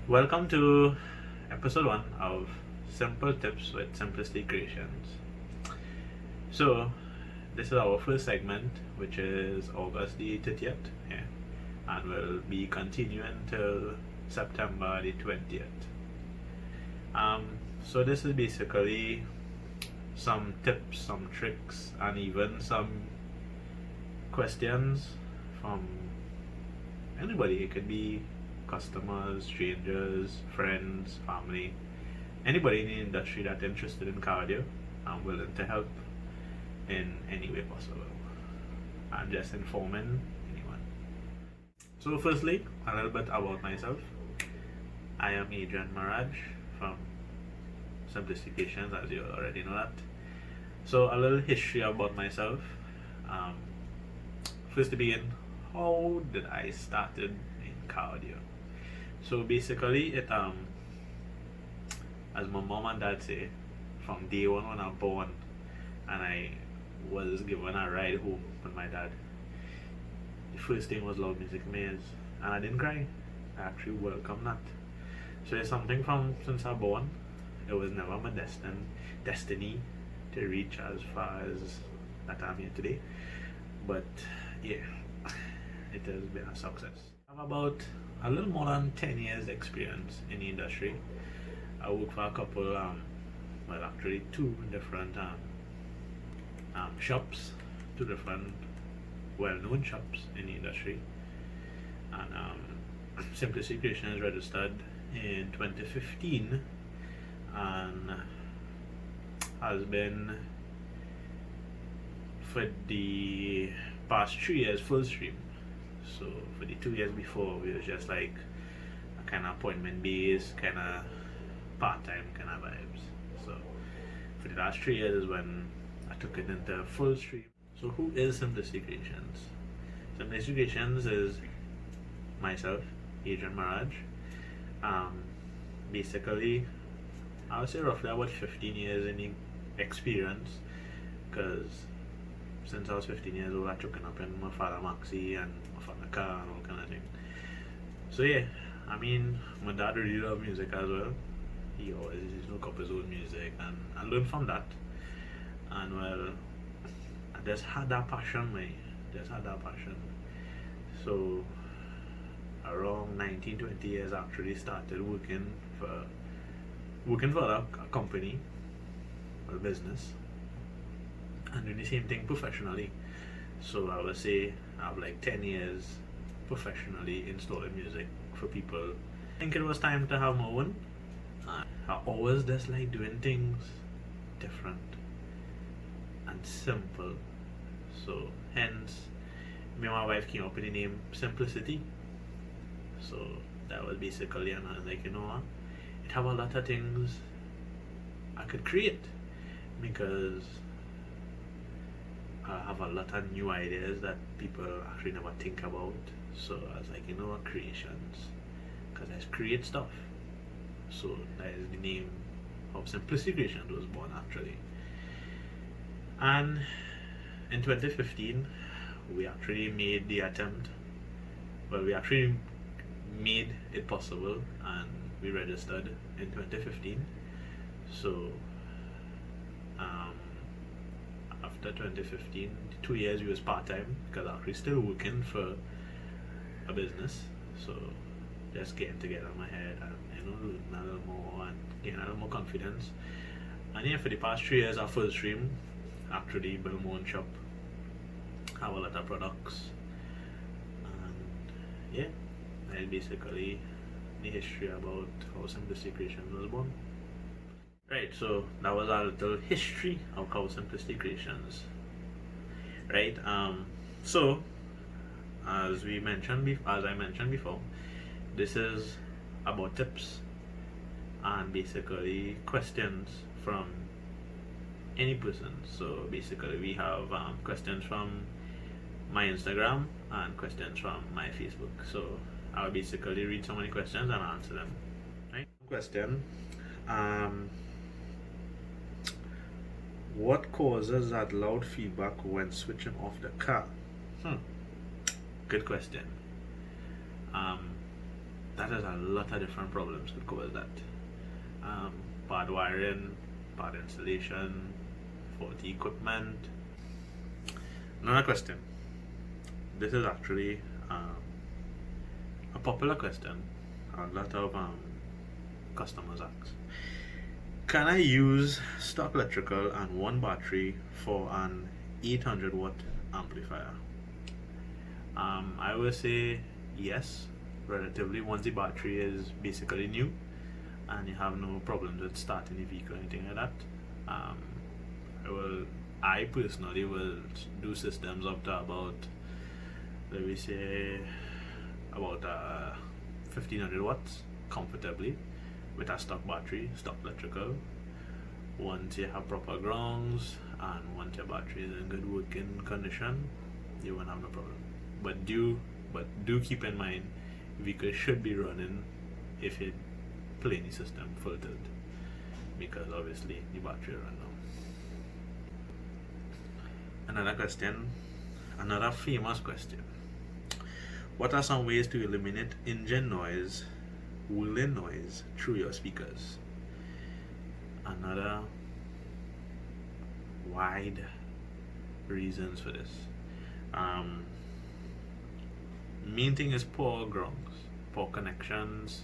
Welcome to episode 1 of Simple Tips with Simplicity Creations. So, this is our first segment, which is August the 30th, yeah, and we'll be continuing till September the 20th. So, this is basically some tips, some tricks, and even some questions from anybody. It could be customers, strangers, friends, family, anybody in the industry that's interested in cardio. I'm willing to help in any way possible. I'm just informing anyone. So, firstly, a little bit about myself. I am Adrian from Simplifications, as you already know that. So, a little history about myself. Um, First to begin, how did I started in cardio? So basically, as my mom and dad say, from day one when I'm born, and I was given a ride home with my dad, the first thing was loud music maze, and I didn't cry. I actually welcomed that. So it's something from since I was born. It was never my destiny to reach as far as that I'm here today. But yeah, it has been a success. I have about a little more than 10 years experience in the industry. I work for a couple, well actually two different shops, two different well-known shops in the industry. And Simplicity Creation is registered in 2015 and has been for the past 3 years full stream. So for the 2 years before, we was just like a kind of appointment based, kind of part-time kind of vibes. So for the last 3 years is when I took it into full stream. So who is Simplicity Creations? Simplicity Creations is myself, Adrian Maraj. Basically, I would say roughly about 15 years in experience, because since I was 15 years old, I took up in my father Maxi and my father car and all kind of thing. So yeah, I mean, my dad really loved music as well. He always used to look up his own music, and I learned from that. And well, I just had that passion, mate. Just had that passion. So around 19, 20 years, I actually started working for a company, a business, and doing the same thing professionally. So I would say I have like 10 years professionally installing music for people. I think it was time to have my own. I always just like doing things different and simple. So hence, me and my wife came up with the name Simplicity. So that was basically, and I was like, you know what? It have a lot of things I could create, because I have a lot of new ideas that people actually never think about. So I was like, you know what, creations, because I create stuff. So that is the name of Simplicity Creations was born actually. And in 2015, we actually made the attempt. Well, we actually made it possible, and we registered in 2015. So after 2015, 2 years we was part-time, because I actually still working for a business. So just getting together in my head and learning a little more and getting a little more confidence. And yeah, for the past 3 years I full stream, actually build my own shop, have a lot of products, and yeah, that's basically the history about how Simplicity Creation was born. Right, so that was a little history of how Simplicity Creations. Right, so as I mentioned before, this is about tips and basically questions from any person. So basically, we have questions from my Instagram and questions from my Facebook. So I'll basically read so many questions and answer them. Right? Question. What causes that loud feedback when switching off the car? Good question. that is a lot of different problems could cause that. Bad wiring, bad installation, faulty equipment. Another question. This is actually a popular question. A lot of customers ask. Can I use stock electrical and one battery for an 800 watt amplifier? I would say yes, relatively, once the battery is basically new and you have no problems with starting the vehicle or anything like that. I personally will do systems up to about, let me say, about 1500 watts comfortably with a stock battery, stock electrical. Once you have proper grounds and once your battery is in good working condition, you won't have no problem. But do keep in mind, vehicle should be running if it plain system filtered, because obviously the battery run down. Another question, another famous question. What are some ways to eliminate engine noise, whirling noise through your speakers? Another wide reasons for this. Main thing is poor grounds, poor connections,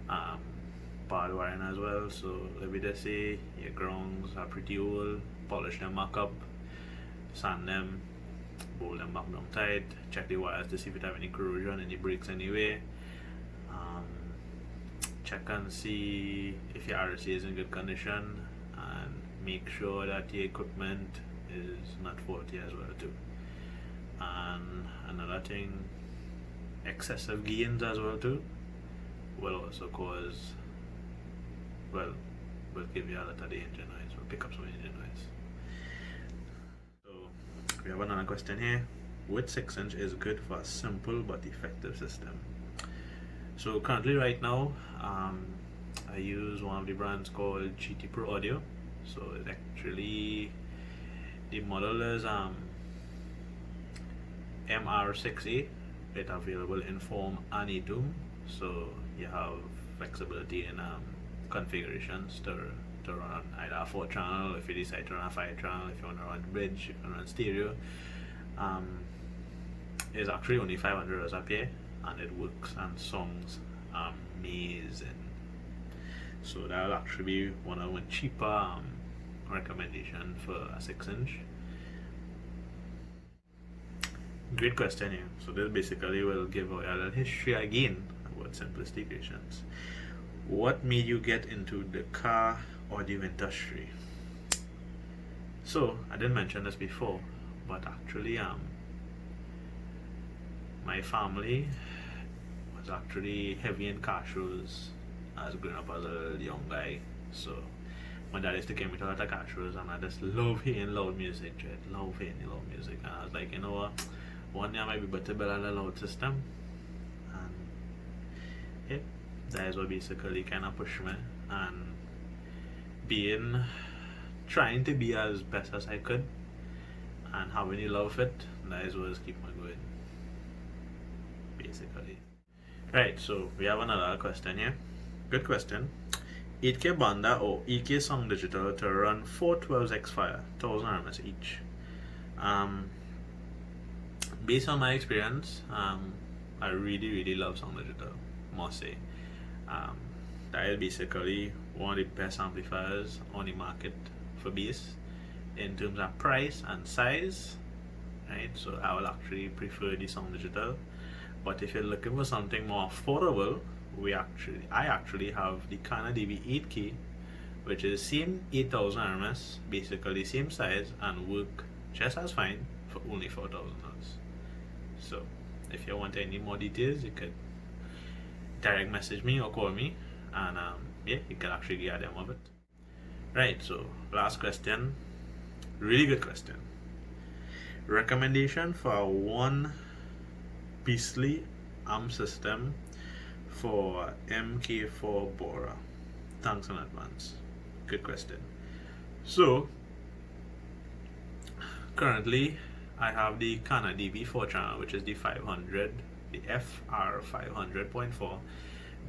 bad wiring as well. So let me just say your grounds are pretty old, polish them back up, sand them, bolt them back down tight, check the wires to see if it have any corrosion, any breaks anyway. Check and see if your RC is in good condition, and make sure that your equipment is not faulty as well too. And another thing, excessive gains as well too will also cause, will give you a lot of the engine noise, will pick up some engine noise. So we have another question here. Which 6-inch is good for a simple but effective system? So currently right now, I use one of the brands called GT Pro Audio. So it actually, the model is MR6A. It's available in form and e-tune, so you have flexibility in configurations to run either a 4-channel, if you decide to run a 5-channel, if you want to run bridge, if you want to run stereo. It's actually only $500 a pair, and it works and songs amazing. So that'll actually be one of the cheaper recommendation for a 6-inch. Great question here. So this basically will give away a little history again about simplistic equations. What made you get into the car audio industry? So I didn't mention this before, but actually my family was actually heavy in car shows as growing up as a young guy. So my dad used to take me to a lot of car shows, and I just love hearing loud music, and I was like, you know what, one day I might be better build a loud system. And yeah, that is what basically kind of pushed me, and trying to be as best as I could and having the love of it, that is what keep me going basically. Right, so we have another question here. Good question. 8K Banda or 8K Sound Digital to run 4 12x-Fire, 1000 RMS each. Based on my experience, I really love Sound Digital, must say. That is basically one of the best amplifiers on the market for bass in terms of price and size, right? So I will actually prefer the Sound Digital. But if you're looking for something more affordable, I actually have the Kana DB 8K, which is same 8000 RMS, basically same size, and work just as fine for only $4,000. So if you want any more details, you could direct message me or call me, and yeah, you can actually get them of it. Right, so last question, really good question. Recommendation for one Beastly amp system for MK4 Bora. Thanks in advance. Good question. So currently I have the Kana DB 4 channel, which is the 500, the FR 500.4,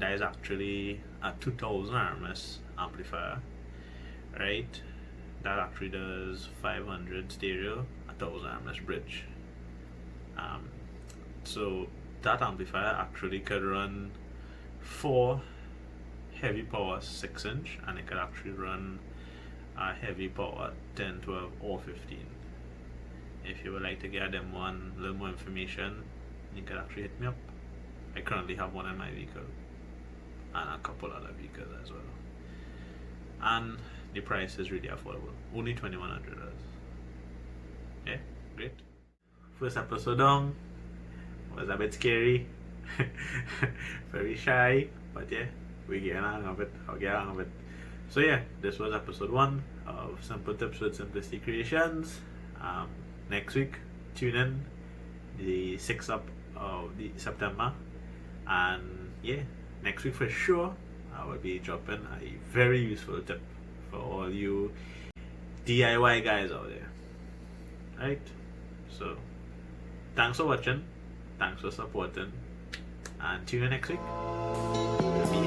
that is actually a 2000 RMS amplifier, right? That actually does 500 stereo, 1000 RMS bridge. So that amplifier actually could run 4 heavy power 6-inch, and it could actually run a heavy power 10, 12, or 15. If you would like to get them one little more information, you can actually hit me up. I currently have one in my vehicle and a couple other vehicles as well. And the price is really affordable. Only $2,100. Yeah, great. First episode down was a bit scary. Very shy, but yeah, we get the hang of it. I'll get the hang of it. So yeah, this was episode 1 of Simple Tips with Simplicity Creations. Next week, tune in the 6th of the September, and yeah, next week for sure I will be dropping a very useful tip for all you DIY guys out there. Right? So thanks for watching, thanks for supporting, and tune in next week.